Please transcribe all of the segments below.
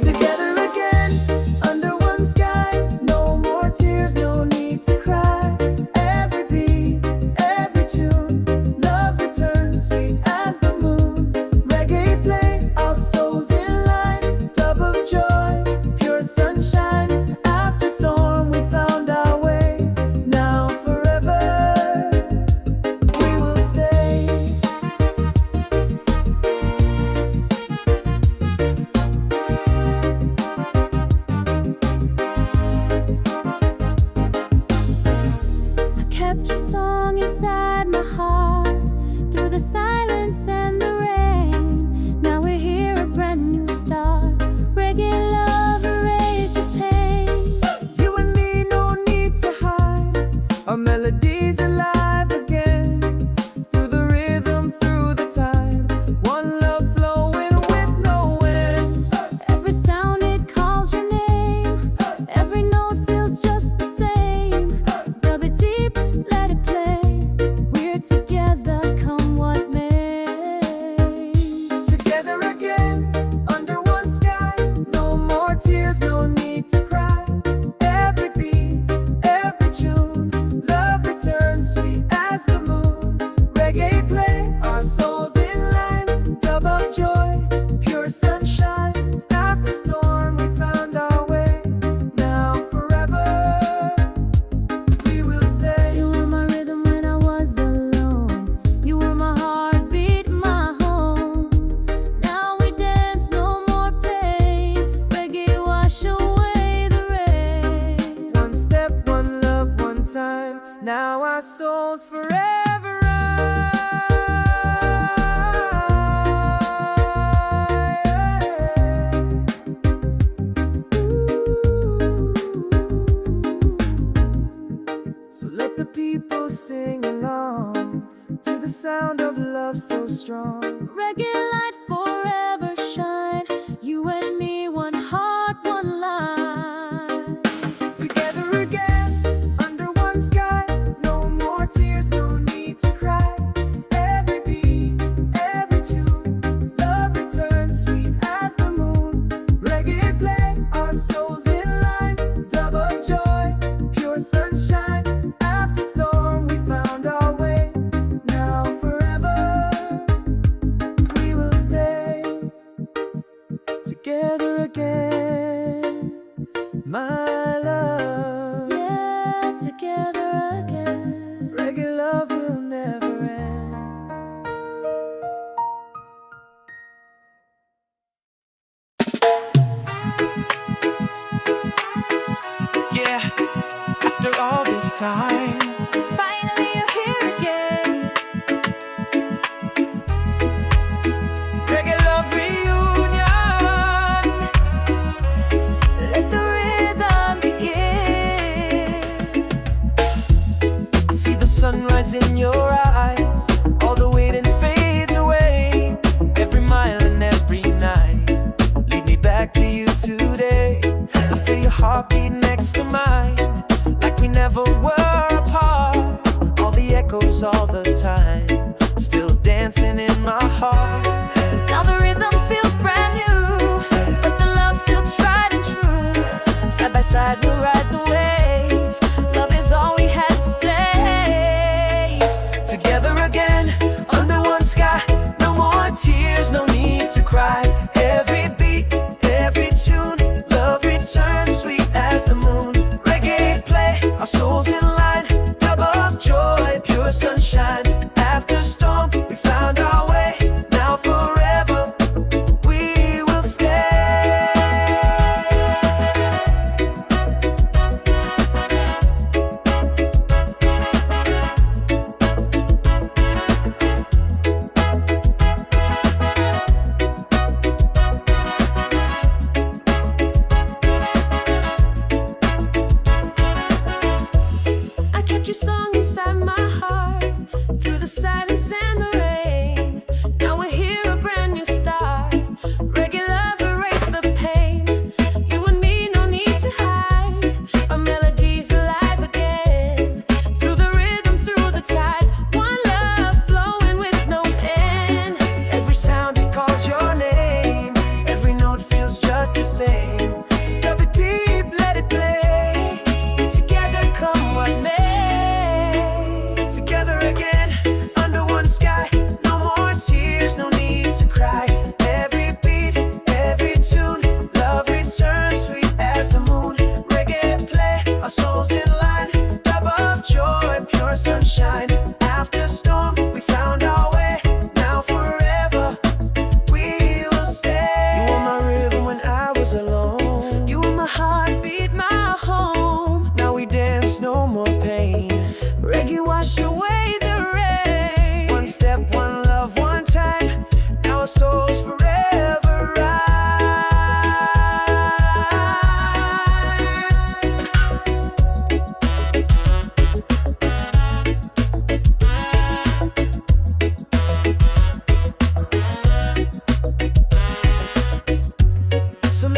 Together again, under one sky. No more tears, no need to cry. Every beat, every tune, love returns sweet as the moon. Reggae play, our souls in line. Dub of joy, pure sunshine. After storm, we found our way. Now forever, we will stay. I kept your song inside my heart through the silence and the rain. Now we're here, a brand new start. Reggae love erased the pain. You and me, no need to hide. Our melodies alive again. Through the rhythm, through the tide. One love flowing with no end. Every sound it calls your name. Every note feels just the same. Dub it deep, let it play. We're together, come what may. Together again, under one sky. No more tears, no need to cry. Every beat, every tune, love returns sweet as the moon. Reggae play, our souls in line. Dub of joy, pure sunshine. After storm, we found our way. Now forever, we will stay. You were my rhythm when I was alone. You were my heartbeat, my home. Now we dance, no more pain. Reggae wash away the rain. One step, one love, one time. Now our souls forever So let the people sing along to the sound of love so strong. Reggae light forever shine. You and me, one heart, one line. Together again, under one sky. No more tears, no need to cry. Every beat, every tune, love returns sweet as the moon. Reggae play, our souls in line. Dub of joy, pure sunshine. After storm, we found our way. Now forever, we will stay. Together again, my love. Yeah, together again. Reggae love will never end. Yeah, after all this time, Finally you're here again. Reggae love reunion. Let the rhythm begin. I see the sunrise in your eyes. All the waiting fades away. Every mile and every night, lead me back to you today. I feel your heartbeat next to mine, like we never were apart. All the echoes all the time, still dancing in my heart. Now the rhythm feels brand new, but the love still tried and true. Side by side we'll ride the wave. Love is all we had to say. Together again, under one sky. No more tears, no need to cry. Every beat, every tune, love returns sweet as the moon. Reggae play, our souls in line. Dub of joy, pure sunshine.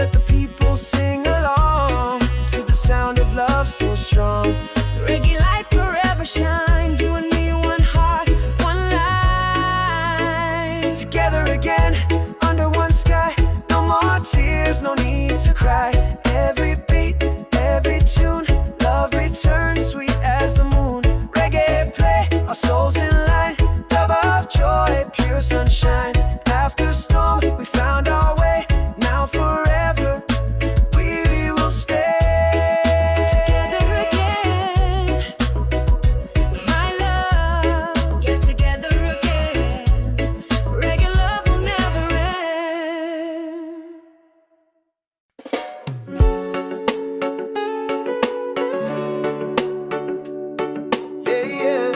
Let the people sing along to the sound of love so strong. Reggae light forever shine, you and me, one heart, one line. Together again, under one sky, no more tears, no need to cry. Every beat, every tune, love returns sweet as the moon. Reggae play, our souls in line, dub of joy, pure sunshine. After storm, we found our way, now forever we will stay. Together again, my love, yeah, together again. Reggae love will never end. Yeah, yeah.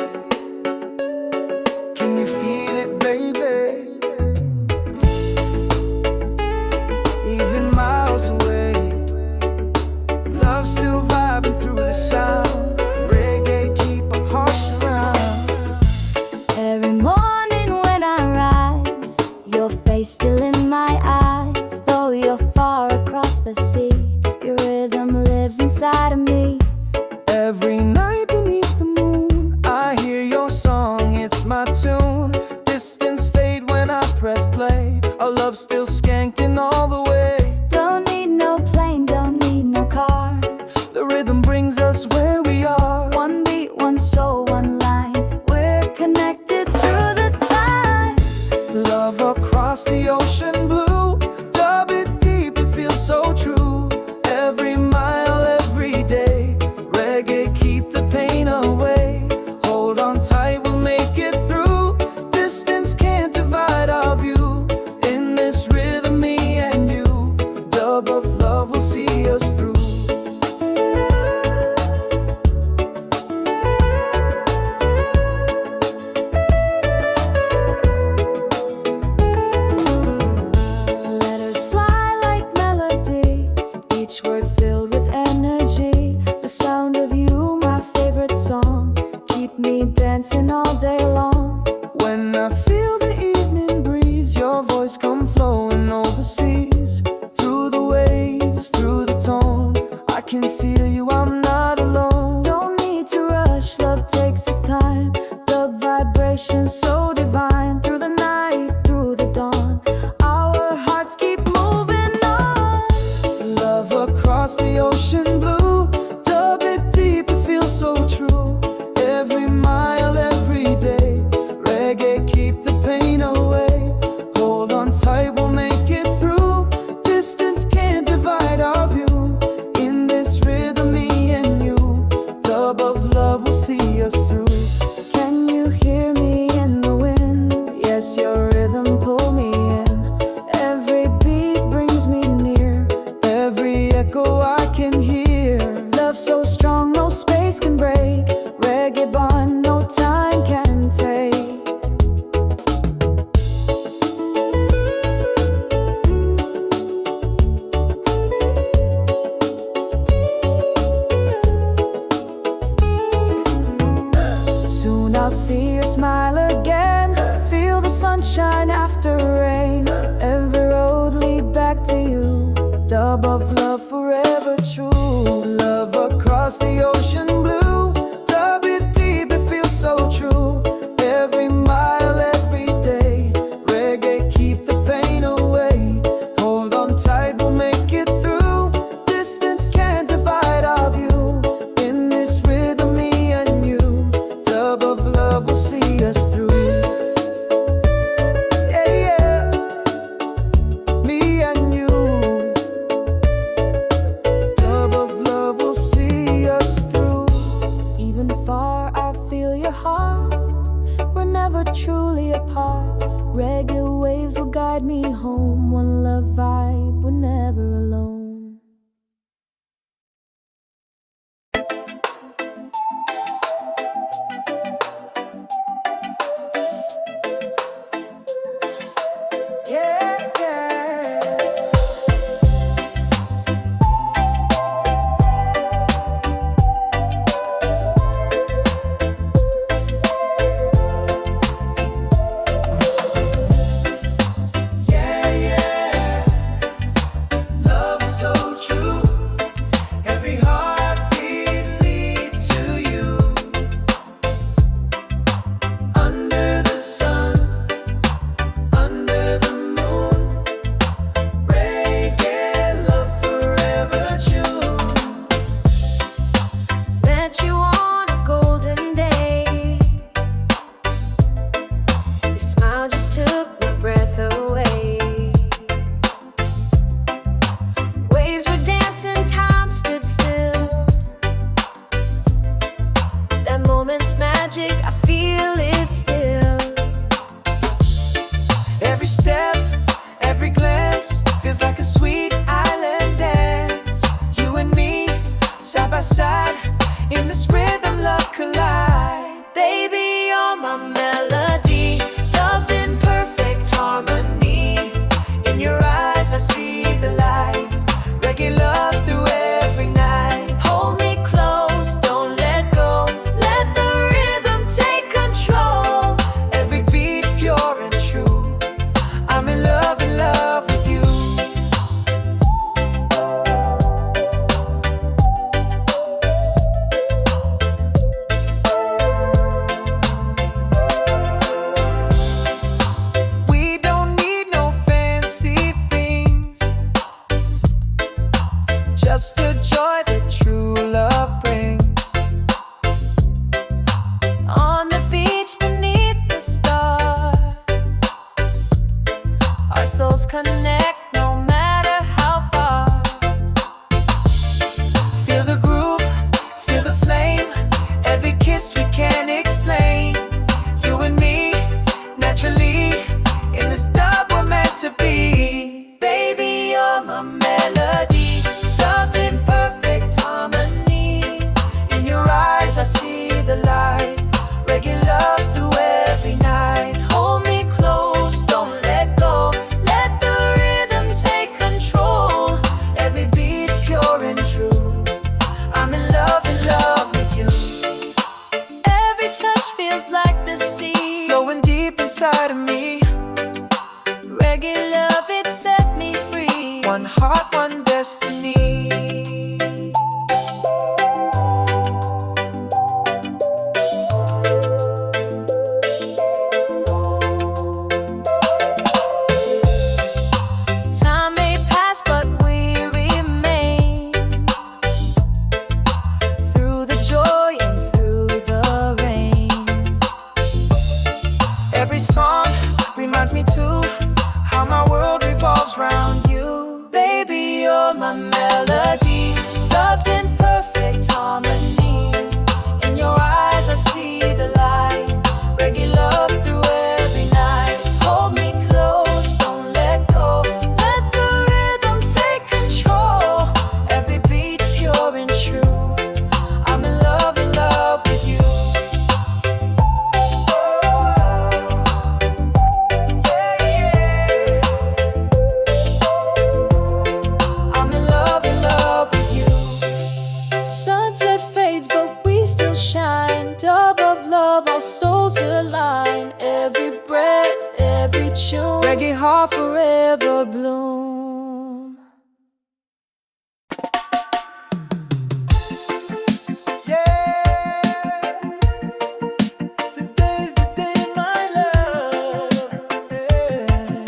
Can you feel it, baby? Even miles away, love still vibing through the sound. Reggae keep our hearts around. Every morning when I rise, your face still in my eyes. Though you're far across the sea, your rhythm lives inside of me. Every night beneath the moon, I hear your song, it's my tune. Distance fade when I press play. Our love still skanking all the way. Don't need no plane, don't need no car. The rhythm brings us where we are. One beat, one soul, one line. We're connected through the time. Love across the ocean blue. Dub it deep, it feels so true. Every mile, every day. Reggae keep the pain away. Hold on tight, we'll make it through. Distance can't divide our view. In this rhythm, me and you. Dub of love will see us through. Letters fly like melody, each word filled with energy. The sound of you, my favorite song, keep me dancing all day long. When I feel the evening breeze, your voice come flowing overseas. Through the waves, through the tone, I can feel you, I'm not alone. Don't need to rush, love takes its time. Dub vibration so divine. Through the night, through the dawn, our hearts keep moving on. Love across the ocean blue. Dub it deep, it feels so true. Every mile, every day. Reggae keep the pain away. Hold on tight, we'll make it through. Distance can't divide our view. In this rhythm, me and you. Dub of love will see us through. Can you hear me in the wind? Yes, your rhythm pull me in. Every beat brings me near. Every echo I can hear. Love so strong, no space can break. Reggae bond, no time can take. Soon I'll see your smile again. Feel the sunshine after rain. Every road lead back to you. Dub of love forever true. Love across the ocean blue. Dub it deep, it feels so true. Every mile, every day. Reggae keep the pain away. Hold on tight, we'll make it through. Distance can't divide our view. In this rhythm, me and you. Dub of love will see us through. Yeah, yeah. Me and you. just the joy that true love brings. On the beach beneath the stars, our souls connect no matter how far. Feel the groove, feel the flame, every kiss we can't explain. You and me, naturally, in this dub we're meant to be. Baby, you're my melody, dubbed in perfect harmony. In your eyes I see the light, reggae love through every night. Hold me close, don't let go, let the rhythm take control. Every beat pure and true, I'm in love with you. Every touch feels like the sea, Flowing deep inside of me, reggae love, it set me free. one heart, one destiny. Time may pass but we remain, through the joy and through the rain. Every song reminds me too how my world revolves round you. Baby, you're my melody, dubbed in perfect harmony. In your eyes I see the light, reggae love through every night. Hold me close, don't let go, let the rhythm take control. Every beat pure and true, I'm in love with you. I'm in love with you. Sunset fades but we still shine, dub of love, our souls align. Every breath, every tune, reggae heart forever bloom. Yeah, today's the day, my love. Yeah.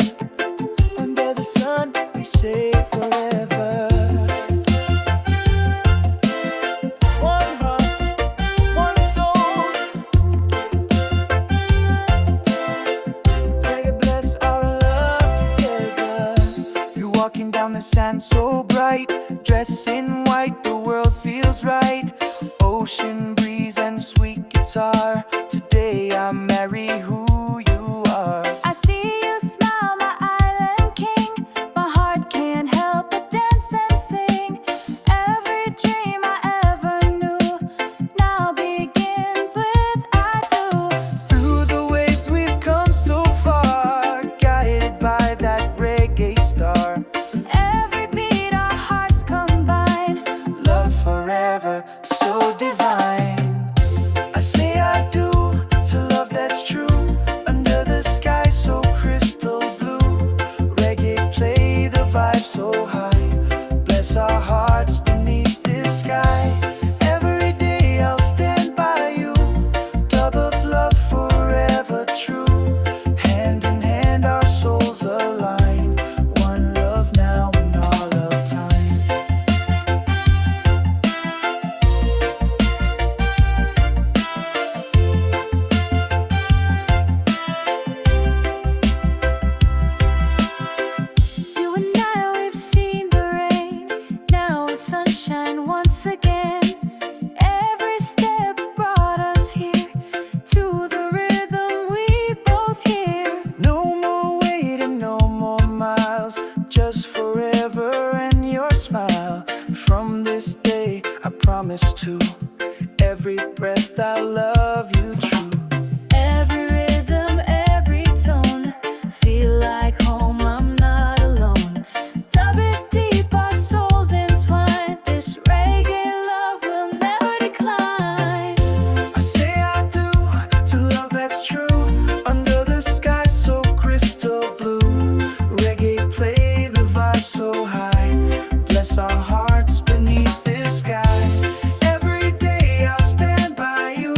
Under the sun, we say forever. One heart, one soul. May bless our love together. You're walking down the sand so bright, dressed in white, the world feels right. Ocean breeze and sweet guitar. Today I marry who you are. I see you smile, my island king. My heart can't help but dance and sing. Every dream I ever knew now begins with I do. Through the waves we've come so far, guided by that reggae star. Every beat our hearts combine. Love forever, so divine. I say I do to love that's true. Under the sky so crystal blue, reggae play the vibe so high. Bless our hearts beneath this sky. Every day I'll stand by you, dub of love forever true. Hand in hand our souls align, one love now and all of time. You and I, we've seen the rain. Now it's sunshine once again. Every step brought us here, to the rhythm we both hear. No more waiting, no more miles, just forever and your smile. From this day I promise to every breath I'll love you true. Every rhythm, every tone, feel like home, I'm not alone. Dub it deep, our souls entwine. This reggae love will never decline. I say I do to love that's true. Under the sky so crystal blue, reggae play the vibe so high. Bless our hearts beneath this sky. Every day I'll stand by you,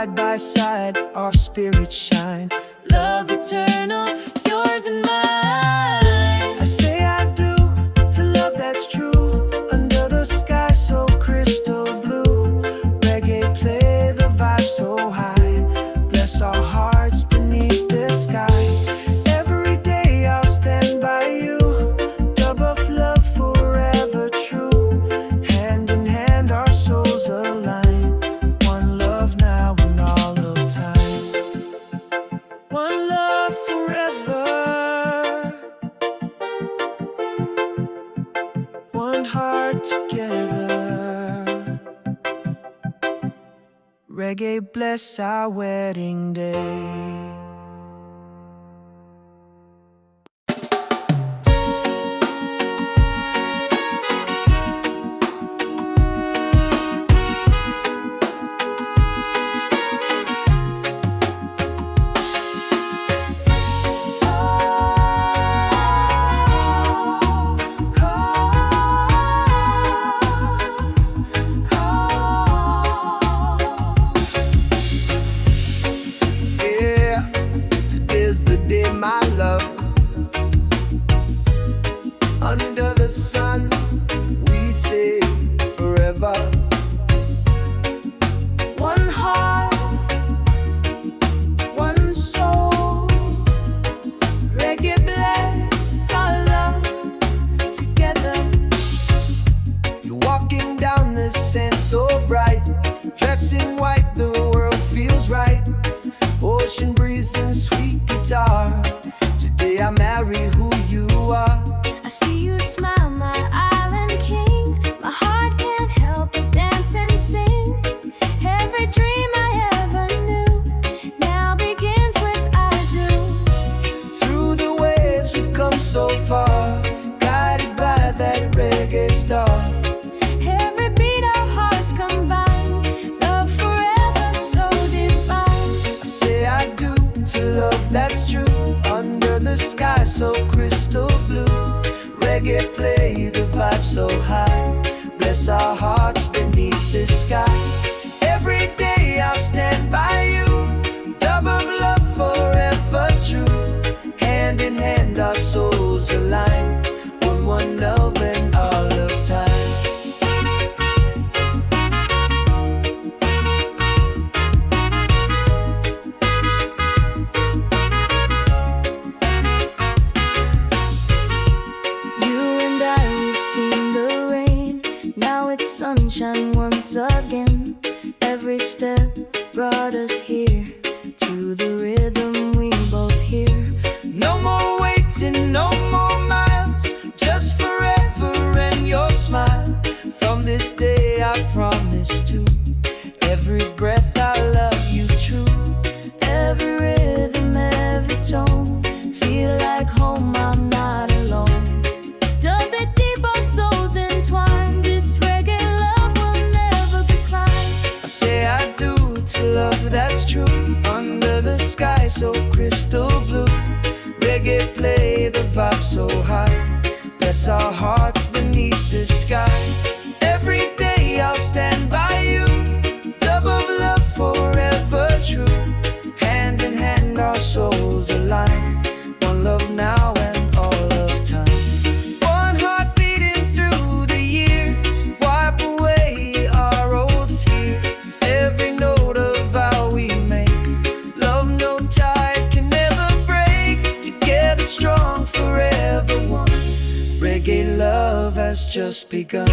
Side by side, our spirits shine. Love eternal, yours and mine. I say I do to love that's true. Under the sky so crystal blue. Reggae play, the vibe so high. Bless our hearts beneath the sky. Every day I'll stand by you. Dub of love forever true. Hand in hand our souls align. One love now and all of time. One love forever. One heart together. Reggae bless our wedding day. Under the sun, we say forever. One heart, one soul. Reggae bless our love together. You're walking down the sand so bright. Dressed in white, the world feels right. Ocean breeze and sweet guitar. Today I marry who you are. I see you smile, my island king. My heart can't help but dance and sing. Every dream I ever knew now begins with I do. Through the waves we've come so far, guided by that reggae star. Every beat our hearts combine, love forever so divine. I say I do to love that's true. Under the sky so crystal blue. Reggae play, the vibe so high. Bless our hearts beneath the sky. Every day I'll stand by you. Dub of love forever true. Hand in hand our souls align. One love and all of time. Sunshine once again. Every step brought us here to the rhythm we both hear. No more waiting, no more miles, just forever and your smile. From this day I promise to every breath I love you true. Every rhythm, every tone, feel like home, I'm not alone. Dub it deep, our souls entwined. This reggae love will never decline. I say I do to love that's true. Under the sky so crystal blue. Reggae play, the vibe so high. Bless our hearts beneath the sky. Every day I'll stand by you. Dub of love forever true. Hand in hand our souls align. One love now and all of time. One heart beating through the years. Wipe away our old fears. Every note of vow we make. Love no tie can never break. Together strong, forever one. Reggae love has just begun.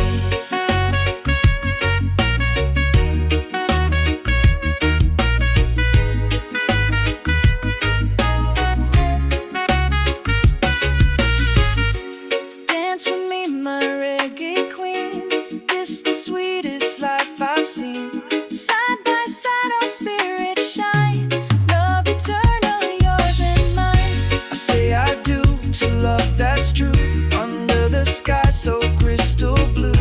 Dance with me, my reggae queen. This the sweetest life I've seen. Side by side our spirits shine. Love eternal, yours and mine. I say I do to love that's true. Under the sky so crystal blue.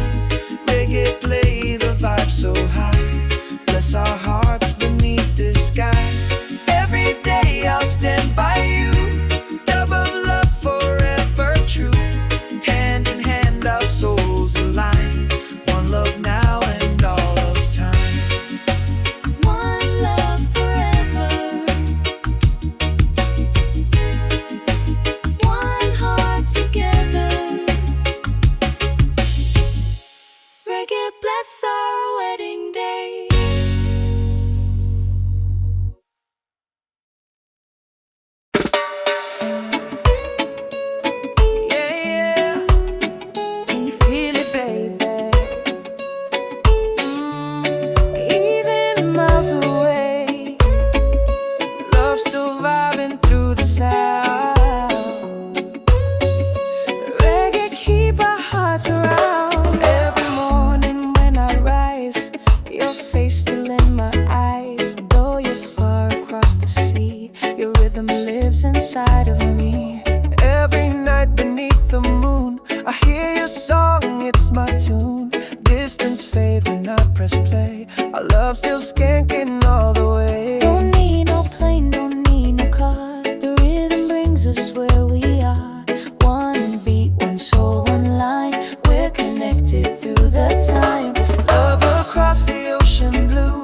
my eyes, though you're far across the sea. Your rhythm lives inside of me. Every night beneath the moon, I hear your song, it's my tune. Distance fade when I press play. Our love still skanking all the way. Don't need no plane, don't need no car. The rhythm brings us where we are. One beat, one soul, one line. We're connected through the time. Love across the ocean blue.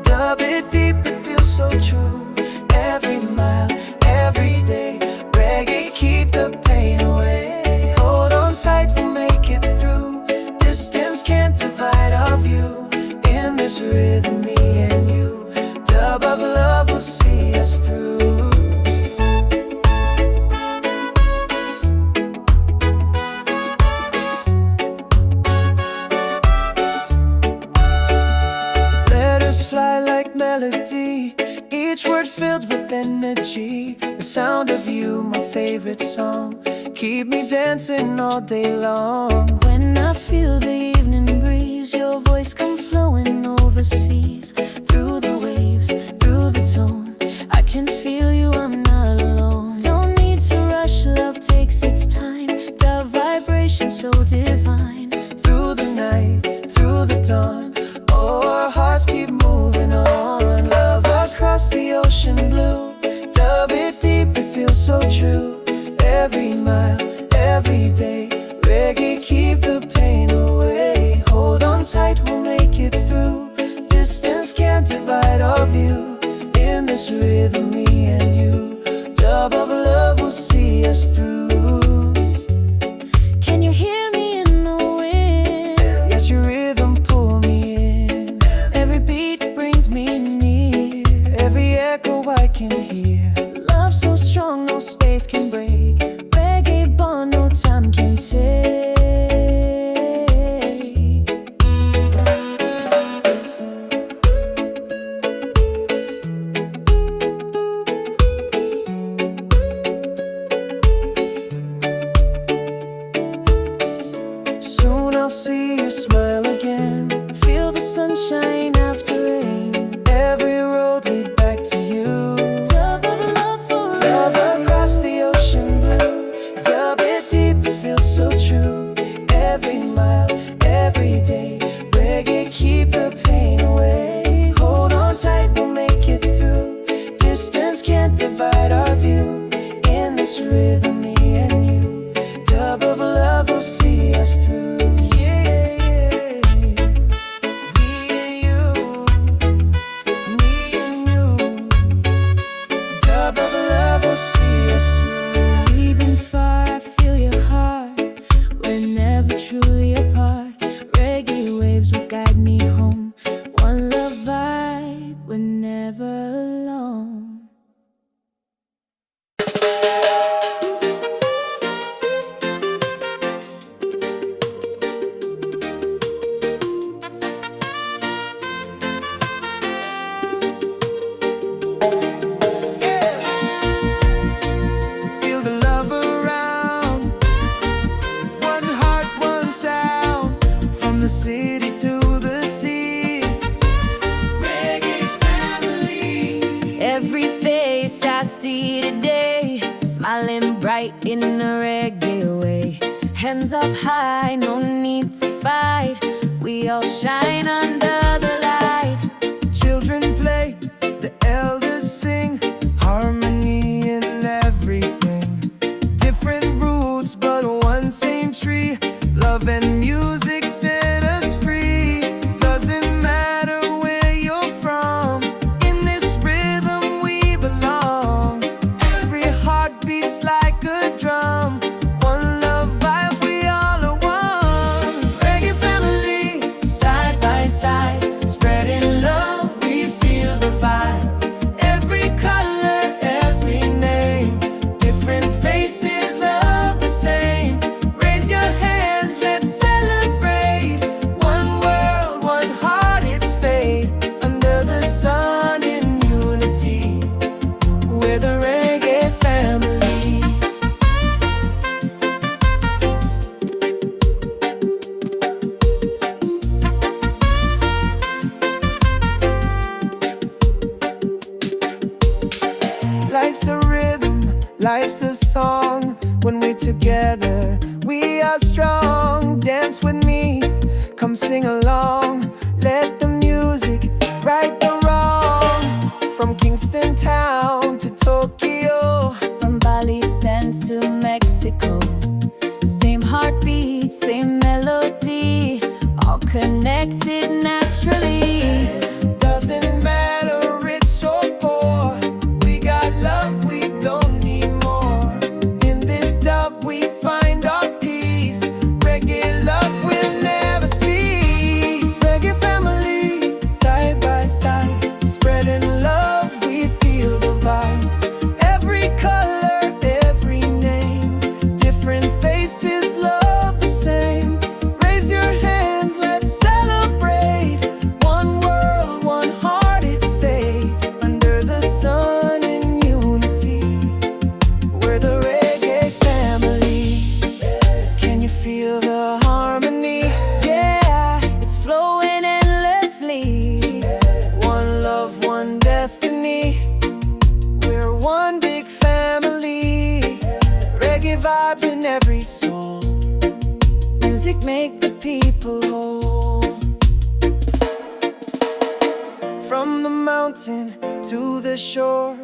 Dub it deep, it feels so true. Every mile, every day. Reggae, keep the pain away. Hold on tight, we'll make it through. Distance can't divide our view. In this rhythm, me and you. Dub of love will see us through. Letters fly like melody, each word filled with energy. The sound of you, my favorite song, keep me dancing all day long. When I feel the evening breeze, your voice come flowing overseas. Through the waves, through the tone, I can feel you, I'm not alone. Don't need to rush, love takes its time. The vibration so divine. Through the night, through the dawn, oh, our hearts keep moving on. Love across the ocean blue. Dub it deep, it feels so true. Every mile, every day. Reggae, keep the pain away. Hold on tight, we'll make it through. Distance can't divide our view. In this rhythm, me and you. Dub of love will see us through. Can you hear me in the wind? Yes, your rhythm pull me in. Every beat brings me near. Every echo I can hear. Love so strong, no space can break. Reggae bond, no time can take. Soon I'll see you smile again. Feel the sunshine after rain. Every road lead back to you. Dub of love forever. Love across the ocean blue. Dub it deep, it feels so true. Every mile, every day. Reggae, keep the pain away. Hold on tight, we'll make it through. Distance can't divide our view. In this rhythm, me and you. Dub of love will see us through. Yeah, me and you. Me and you. Dub of love will see us through. Even far, I feel your heart. We're never truly apart. Reggae waves will guide me home. One love vibe, we're never alone. Feel the love around. One heart, one sound. From the city to the sea. Reggae family. Every face I see today, smiling bright in a reggae way. Hands up high, no need to fight. We all shine under the light. Children play, the elders sing. Harmony in everything. Different roots, but one same tree. Love and music set us free. Doesn't matter where you're from. In this rhythm we belong. Every heart beats like a drum. One love vibe, we all are one. Reggae family, side by side. Life's a song when we're together. We are strong. Dance with me, come sing along. Let the music right the wrong. From Kingston town to Tokyo, From Bali sands to Mexico, same heartbeat, same melody, all connected naturally. doesn't matter rich or poor. We got love, we don't need more. In this dub we find our peace. Reggae love will never cease. Reggae family, side by side, spreading love, we feel the vibe. Every color, every name, different faces, love the same. Raise your hands, let's celebrate. One world, one heart, it's fate. Under the sun in unity, we're the reggae family. Can you feel the harmony? Yeah, it's flowing endlessly. One love, one destiny. We're one big family. Reggae vibes in every soul. Music make the people whole. From the mountain to the shore,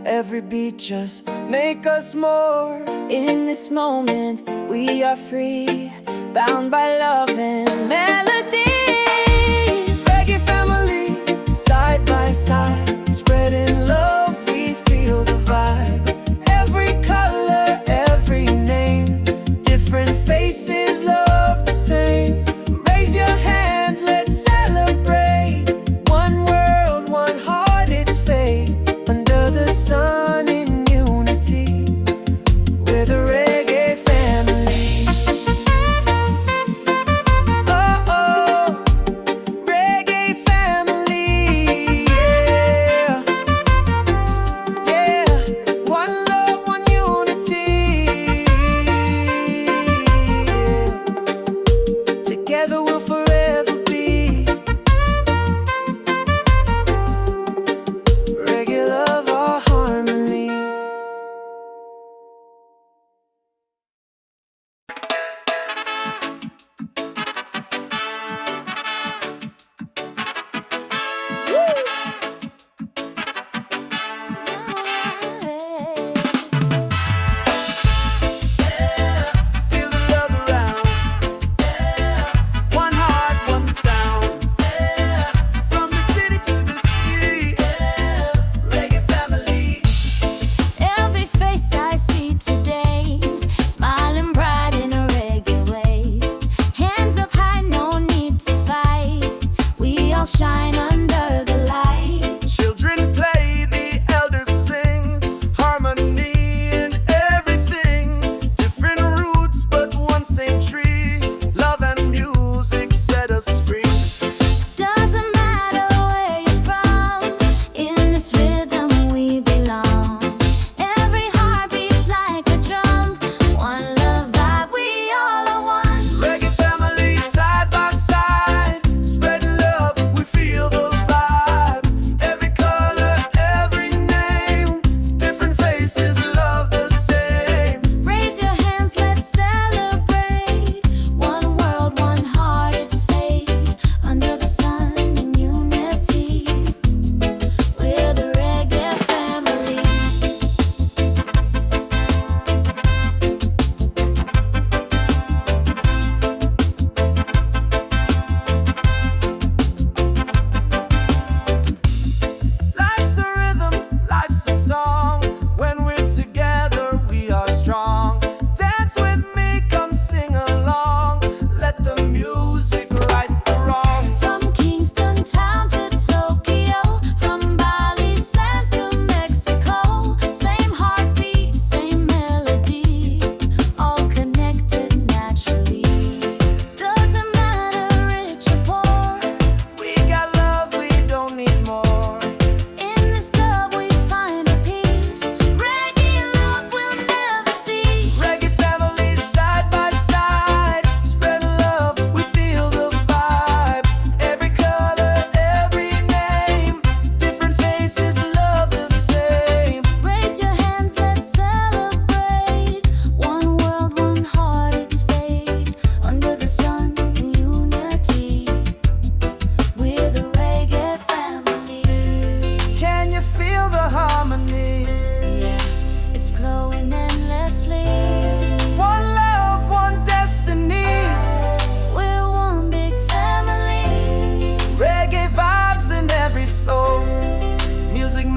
every beat just make us more. In this moment, we are free, bound by love and melody. Reggae family, side by side, spreading love, we feel the vibe. Every color, every name, different faces, love the same. Raise your hands, let's celebrate. One world, one heart, it's fate. Under the sun in unity, we're the reggae family. Oh, oh.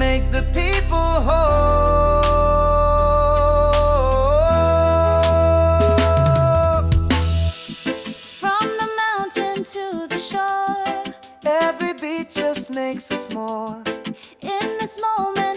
make the people whole. From the mountain to the shore, Every beat just makes us more. in this moment